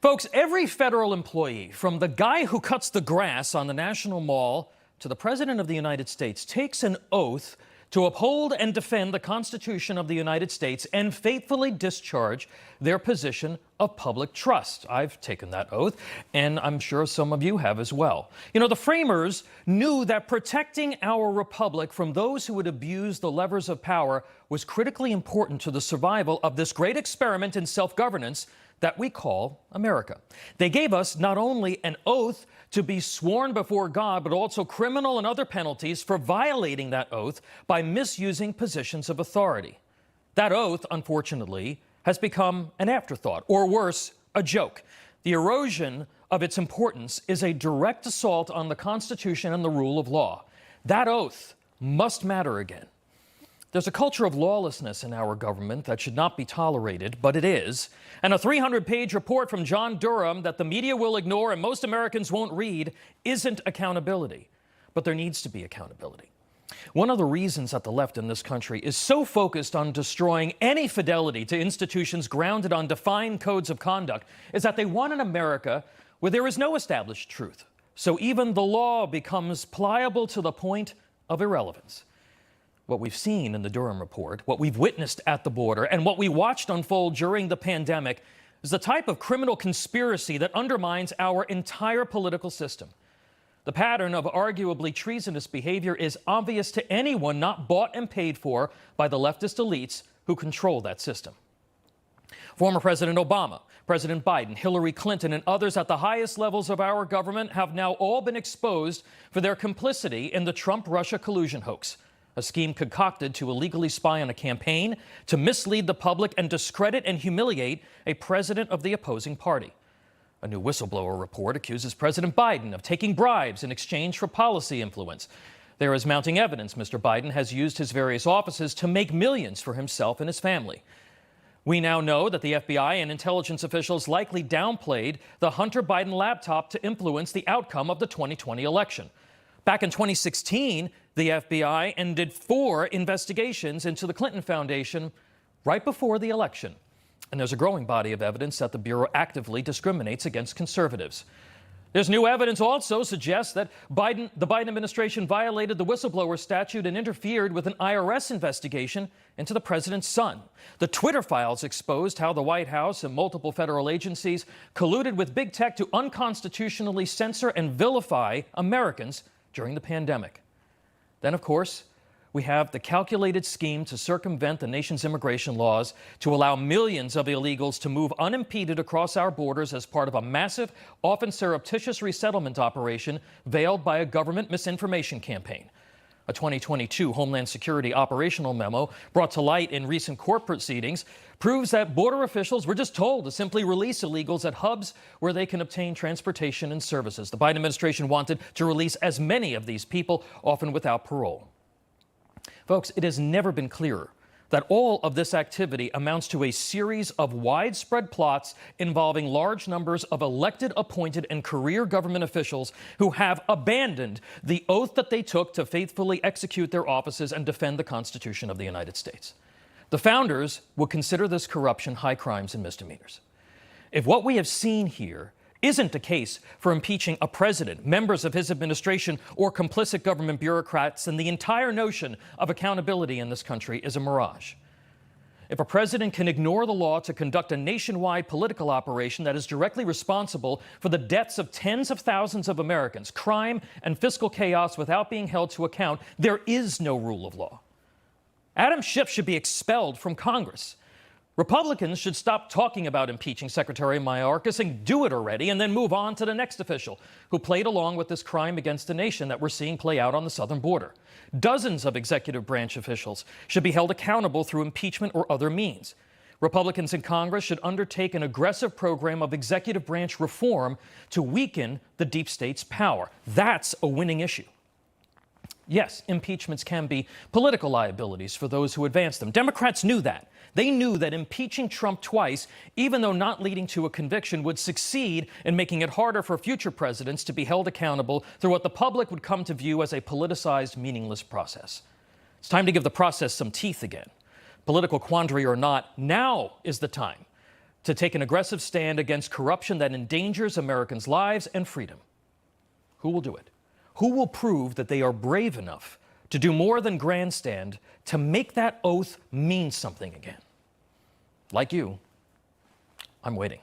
Folks, every federal employee, from the guy who cuts the grass on the National Mall to the President of the United States, takes an oath to uphold and defend the Constitution of the United States and faithfully discharge their position of public trust. I've taken that oath, and I'm sure some of you have as well. You know, the framers knew that protecting our republic from those who would abuse the levers of power was critically important to the survival of this great experiment in self-governance that we call America. They gave us not only an oath to be sworn before God, but also criminal and other penalties for violating that oath by misusing positions of authority. That oath, unfortunately, has become an afterthought, or worse, a joke. The erosion of its importance is a direct assault on the Constitution and the rule of law. That oath must matter again. There's a culture of lawlessness in our government that should not be tolerated, but it is. And a 300-page report from John Durham that the media will ignore and most Americans won't read isn't accountability. But there needs to be accountability. One of the reasons that the left in this country is so focused on destroying any fidelity to institutions grounded on defined codes of conduct is that they want an America where there is no established truth. So even the law becomes pliable to the point of irrelevance. What we've seen in the Durham report, what we've witnessed at the border, and what we watched unfold during the pandemic is the type of criminal conspiracy that undermines our entire political system. The pattern of arguably treasonous behavior is obvious to anyone not bought and paid for by the leftist elites who control that system. Former President Obama, President Biden, Hillary Clinton, and others at the highest levels of our government have now all been exposed for their complicity in the Trump-Russia collusion hoax. A scheme concocted to illegally spy on a campaign, to mislead the public and discredit and humiliate a president of the opposing party. A new whistleblower report accuses President Biden of taking bribes in exchange for policy influence. There is mounting evidence Mr. Biden has used his various offices to make millions for himself and his family. We now know that the FBI and intelligence officials likely downplayed the Hunter Biden laptop to influence the outcome of the 2020 election. Back in 2016, the FBI ended 4 investigations into the Clinton Foundation right before the election. And there's a growing body of evidence that the Bureau actively discriminates against conservatives. There's new evidence also suggests that the Biden administration violated the whistleblower statute and interfered with an IRS investigation into the president's son. The Twitter files exposed how the White House and multiple federal agencies colluded with big tech to unconstitutionally censor and vilify Americans during the pandemic. Then, of course, we have the calculated scheme to circumvent the nation's immigration laws to allow millions of illegals to move unimpeded across our borders as part of a massive, often surreptitious resettlement operation veiled by a government misinformation campaign. A 2022 Homeland Security operational memo brought to light in recent court proceedings proves that border officials were just told to simply release illegals at hubs where they can obtain transportation and services. The Biden administration wanted to release as many of these people, often without parole. Folks, it has never been clearer that all of this activity amounts to a series of widespread plots involving large numbers of elected, appointed, and career government officials who have abandoned the oath that they took to faithfully execute their offices and defend the Constitution of the United States. The founders would consider this corruption high crimes and misdemeanors. If what we have seen here isn't a case for impeaching a president, members of his administration, or complicit government bureaucrats, then the entire notion of accountability in this country is a mirage. If a president can ignore the law to conduct a nationwide political operation that is directly responsible for the deaths of tens of thousands of Americans, crime and fiscal chaos without being held to account, there is no rule of law. Adam Schiff should be expelled from Congress. Republicans should stop talking about impeaching Secretary Mayorkas and do it already, and then move on to the next official who played along with this crime against the nation that we're seeing play out on the southern border. Dozens of executive branch officials should be held accountable through impeachment or other means. Republicans in Congress should undertake an aggressive program of executive branch reform to weaken the deep state's power. That's a winning issue. Yes, impeachments can be political liabilities for those who advance them. Democrats knew that. They knew that impeaching Trump twice, even though not leading to a conviction, would succeed in making it harder for future presidents to be held accountable through what the public would come to view as a politicized, meaningless process. It's time to give the process some teeth again. Political quandary or not, now is the time to take an aggressive stand against corruption that endangers Americans' lives and freedom? Who will do it? Who will prove that they are brave enough to do more than grandstand to make that oath mean something again? Like you, I'm waiting.